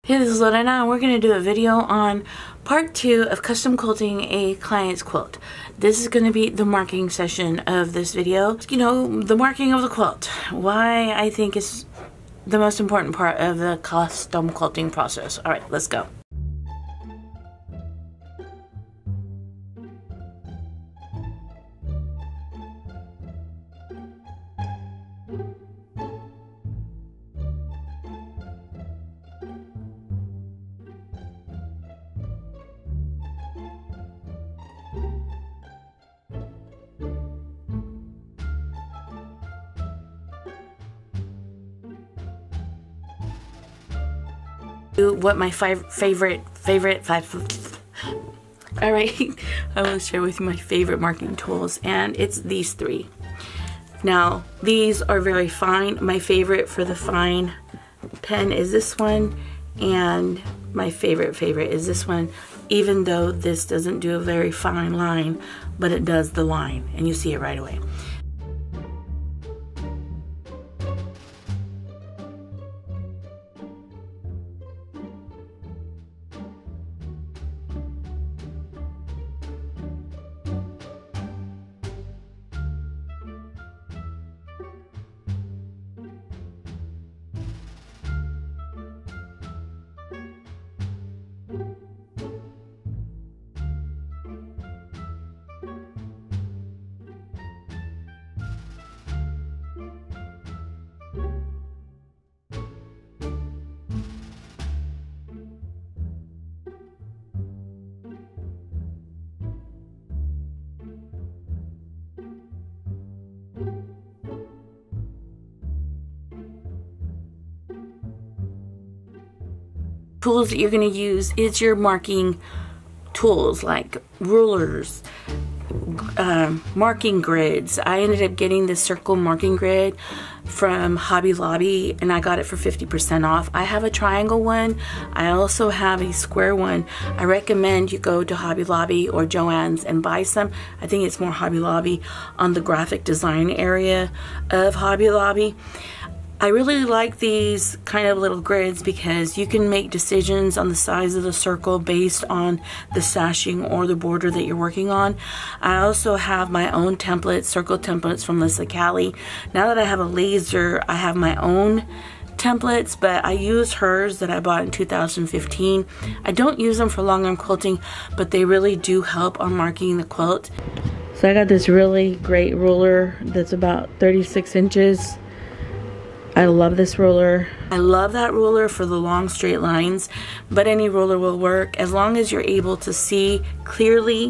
Hey, this is Lorena, and we're going to do a video on part 2 of custom quilting a client's quilt. This is going to be the marking session of this video. You know, the marking of the quilt. Why I think is the most important part of the custom quilting process. Alright, let's go. What my favorite all right, I will share with you my favorite marking tools, and it's these 3. Now these are very fine. My favorite for the fine pen is this one, and my favorite is this one, even though this doesn't do a very fine line, but it does the line and you see it right away. Tools that you're going to use is your marking tools like rulers, marking grids. I ended up getting this circle marking grid from Hobby Lobby, and I got it for 50% off. I have a triangle one. I also have a square one. I recommend you go to Hobby Lobby or Joann's and buy some. I think it's more Hobby Lobby on the graphic design area of Hobby Lobby. I really like these kind of little grids because you can make decisions on the size of the circle based on the sashing or the border that you're working on. I also have my own templates, circle templates from Lisa Callie. Now that I have a laser, I have my own templates, but I use hers that I bought in 2015. I don't use them for long arm quilting, but they really do help on marking the quilt. So I got this really great ruler that's about 36 inches. I love this ruler. I love that ruler for the long straight lines, but any ruler will work as long as you're able to see clearly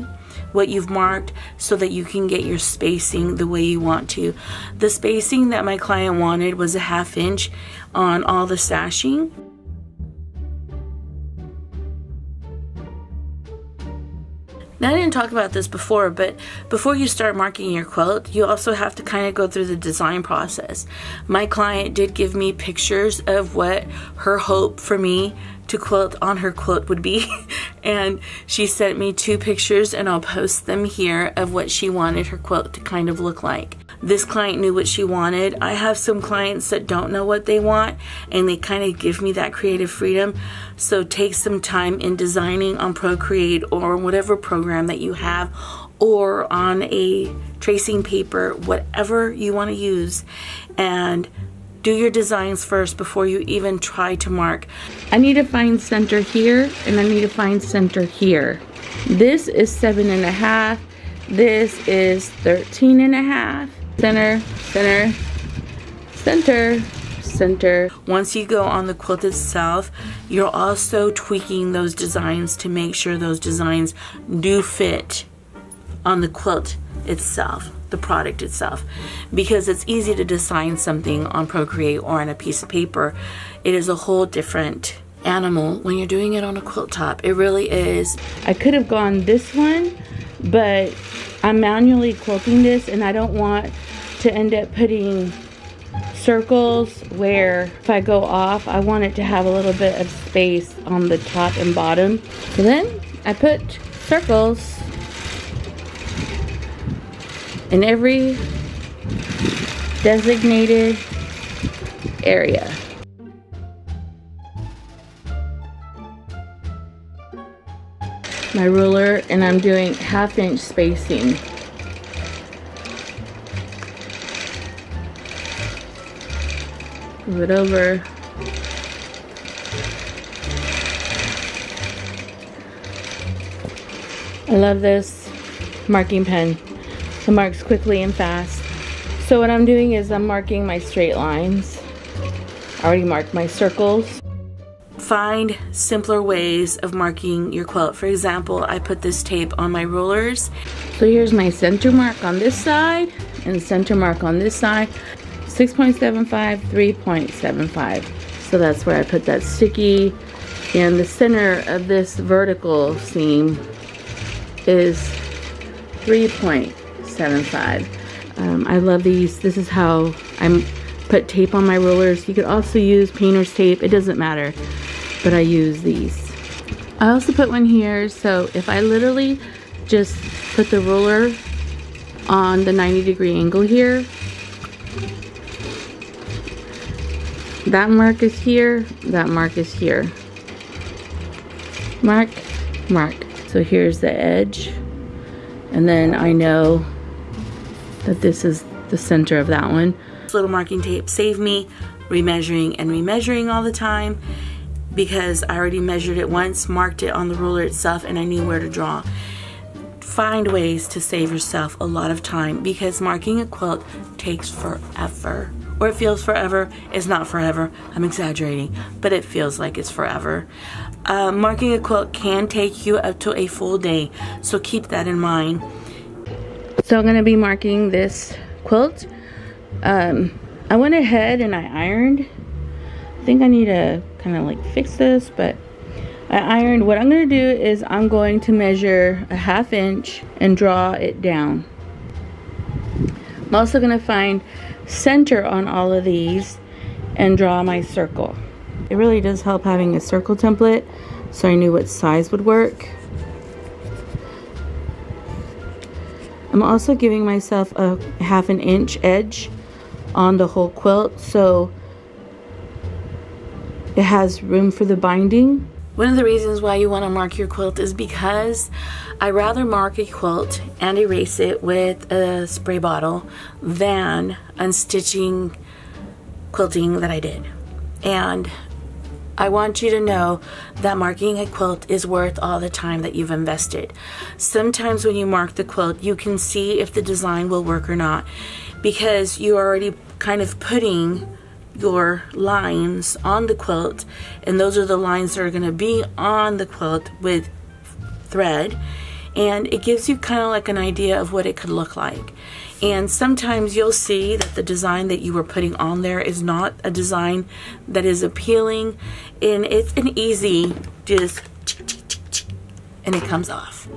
what you've marked so that you can get your spacing the way you want to. The spacing that my client wanted was a 1/2 inch on all the sashing. Now, I didn't talk about this before, but before you start marking your quilt, you also have to kind of go through the design process. My client did give me pictures of what her hope for me to quilt on her quilt would be, and she sent me 2 pictures, and I'll post them here, of what she wanted her quilt to kind of look like. This client knew what she wanted. I have some clients that don't know what they want, and they kind of give me that creative freedom. So take some time in designing on Procreate or whatever program that you have, or on a tracing paper, whatever you want to use, and do your designs first before you even try to mark. I need to find center here, and I need to find center here. This is 7.5. This is 13.5. Center, center, center, center. Once you go on the quilt itself, you're also tweaking those designs to make sure those designs do fit on the quilt itself, the product itself, because it's easy to design something on Procreate or on a piece of paper. It is a whole different animal when you're doing it on a quilt top. It really is. I could have gone this one, but I'm manually quilting this, and I don't want to end up putting circles where if I go off, I want it to have a little bit of space on the top and bottom. So then I put circles in every designated area. my ruler and I'm doing 1/2 inch spacing. Move it over. I love this marking pen. It marks quickly and fast. So what I'm doing is I'm marking my straight lines. I already marked my circles. Find simpler ways of marking your quilt. For example, I put this tape on my rulers. So here's my center mark on this side and center mark on this side. 6.75, 3.75. So that's where I put that sticky. And the center of this vertical seam is 3.75. I love these. This is how I put tape on my rulers. You could also use painter's tape. It doesn't matter, but I use these. I also put one here, so if I literally just put the ruler on the 90-degree angle here, that mark is here, that mark is here. Mark, mark. So here's the edge, and then I know that this is the center of that one. This little marking tape saved me remeasuring and remeasuring all the time because I already measured it once, marked it on the ruler itself, and I knew where to draw. Find ways to save yourself a lot of time because marking a quilt takes forever. Or it feels forever. It's not forever. I'm exaggerating, but it feels like it's forever. Marking a quilt can take you up to a full day, so keep that in mind. So I'm going to be marking this quilt. I went ahead and I ironed. I think I need to kind of like fix this, but I ironed. What I'm going to do is I'm going to measure a 1/2 inch and draw it down. I'm also going to find center on all of these and draw my circle. It really does help having a circle template so I knew what size would work. I'm also giving myself a 1/2 inch edge on the whole quilt so it has room for the binding. One of the reasons why you want to mark your quilt is because I rather mark a quilt and erase it with a spray bottle than unstitching quilting that I did. And I want you to know that marking a quilt is worth all the time that you've invested. Sometimes when you mark the quilt, you can see if the design will work or not because you're already kind of putting your lines on the quilt, and those are the lines that are going to be on the quilt with thread, and it gives you kind of like an idea of what it could look like. And sometimes you'll see that the design that you were putting on there is not a design that is appealing, and it's an easy just and it comes off.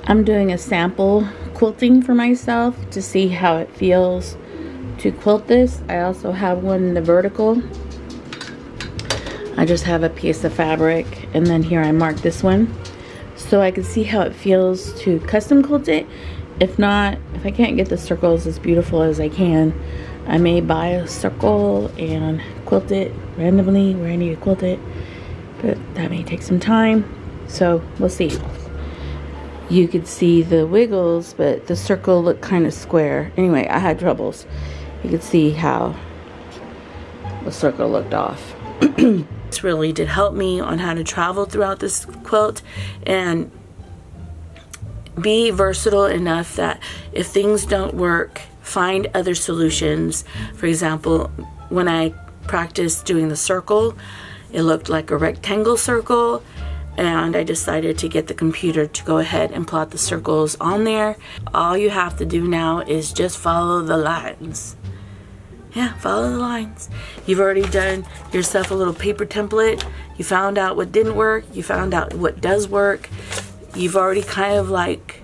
I'm doing a sample quilting for myself to see how it feels to quilt this. I also have one in the vertical. I just have a piece of fabric, and then here I mark this one so I can see how it feels to custom quilt it. If not, if I can't get the circles as beautiful as I can, I may buy a circle and quilt it randomly where I need to quilt it, but that may take some time, so we'll see. You could see the wiggles, but the circle looked kind of square. Anyway, I had troubles. You could see how the circle looked off. This really did help me on how to travel throughout this quilt and be versatile enough that if things don't work, find other solutions. For example, when I practiced doing the circle, it looked like a rectangle circle, and I decided to get the computer to go ahead and plot the circles on there. All you have to do now is just follow the lines. Yeah, follow the lines. You've already done yourself a little paper template. You found out what didn't work. You found out what does work. You've already kind of like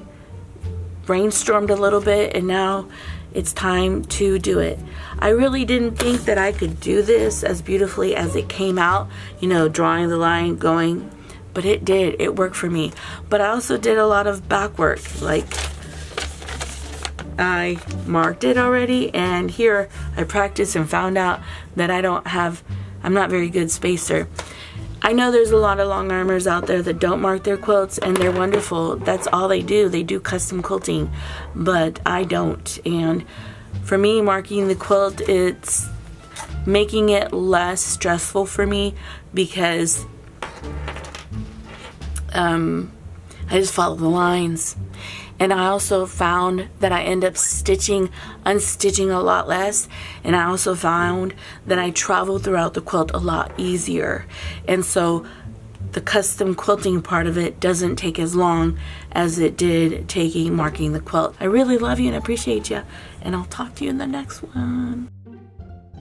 brainstormed a little bit, and now it's time to do it. I really didn't think that I could do this as beautifully as it came out, you know, drawing the line, going, but it did. It worked for me. But I also did a lot of back work. Like, I marked it already, and here I practiced and found out that I'm not very good spacer. I know there's a lot of long armers out there that don't mark their quilts, and they're wonderful. That's all they do. They do custom quilting, but I don't. And for me, marking the quilt, it's making it less stressful for me because I just follow the lines. And I also found that I end up unstitching a lot less. And I also found that I travel throughout the quilt a lot easier. And so the custom quilting part of it doesn't take as long as it did marking the quilt. I really love you and appreciate you. And I'll talk to you in the next one.